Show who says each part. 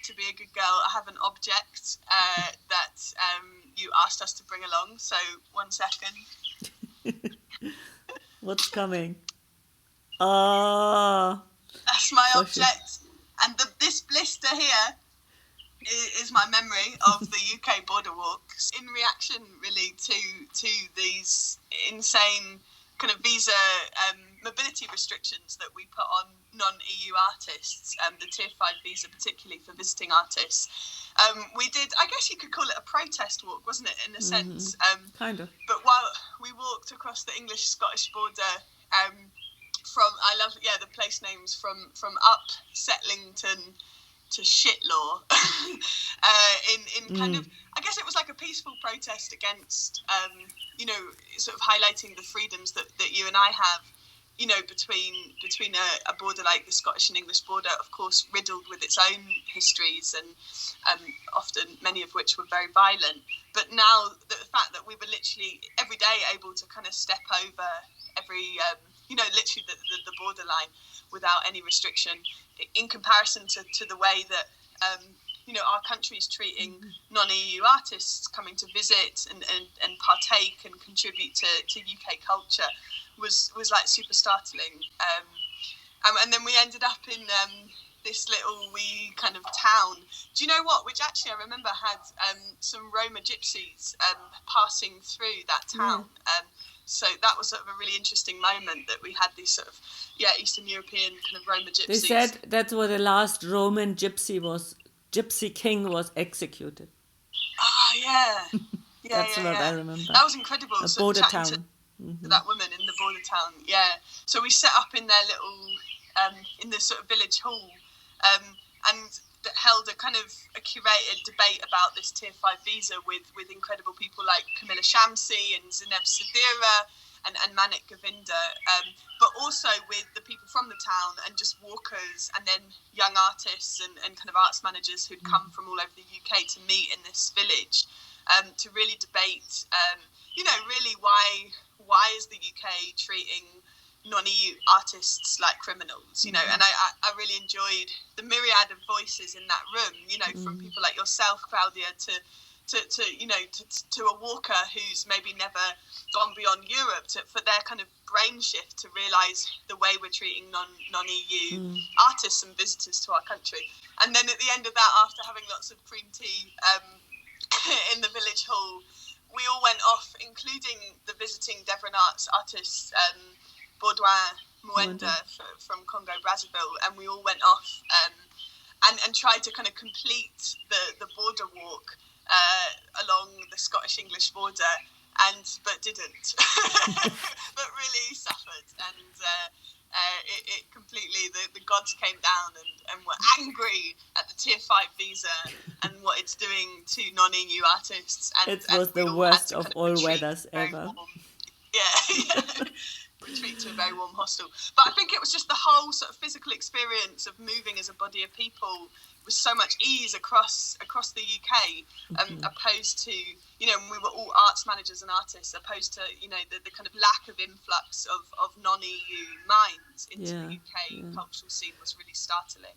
Speaker 1: to be a good girl, I have an object that you asked us to bring along. So 1 second.
Speaker 2: What's coming? Ah,
Speaker 1: That's my
Speaker 2: for
Speaker 1: object. And this blister here is my memory of the UK border walks in reaction really to these insane kind of visa mobility restrictions that we put on non-EU artists, the Tier 5 visa particularly for visiting artists. We did, I guess you could call it a protest walk, wasn't it, in a sense?
Speaker 2: kind of.
Speaker 1: But while we walked across the English-Scottish border from, I love, the place names from up Setlington to Shitlaw, in kind of, I guess it was like a peaceful protest against, sort of highlighting the freedoms that you and I have, between a border like the Scottish and English border, of course, riddled with its own histories and often many of which were very violent. But now the fact that we were literally every day able to kind of step over every, literally the borderline without any restriction, in comparison to the way that, our country is treating non-EU artists coming to visit and partake and contribute to UK culture was like super startling. And then we ended up in this little wee kind of town. Do you know what? Which actually I remember had some Roma gypsies passing through that town. So that was sort of a really interesting moment that we had these sort of, Eastern European kind of Roma gypsies.
Speaker 2: They said that's where the last Roman gypsy king was executed.
Speaker 1: Ah, yeah.
Speaker 2: That's what I remember.
Speaker 1: That was incredible.
Speaker 2: A border town.
Speaker 1: To that woman in the border town, So we set up in their little, in this sort of village hall, and that held a kind of a curated debate about this Tier 5 visa with incredible people like Camilla Shamsi and Zineb Sadira and Manik Govinda, but also with the people from the town and just walkers and then young artists and kind of arts managers who'd come from all over the UK to meet in this village, to really debate, really why is the UK treating non-EU artists like criminals, and I really enjoyed the myriad of voices in that room, from people like yourself, Claudia, to a walker who's maybe never gone beyond Europe, for their kind of brain shift to realise the way we're treating non-EU artists and visitors to our country. And then at the end of that, after having lots of cream tea in the village hall, we all went off, including the visiting Deveron artists, Baudouin Mwenda from Congo Brazzaville, and we all went off and tried to kind of complete the border walk along the Scottish-English border, but didn't, but really suffered, and it completely, the gods came down and were angry at the Tier 5 visa and what it's doing to non-EU artists. And
Speaker 2: it was the worst of all weathers ever.
Speaker 1: Retreat to a very warm hostel. But I think it was just the whole sort of physical experience of moving as a body of people with so much ease across the UK, opposed to, we were all arts managers and artists, opposed to, the kind of lack of influx of non-EU minds into the UK cultural scene was really startling.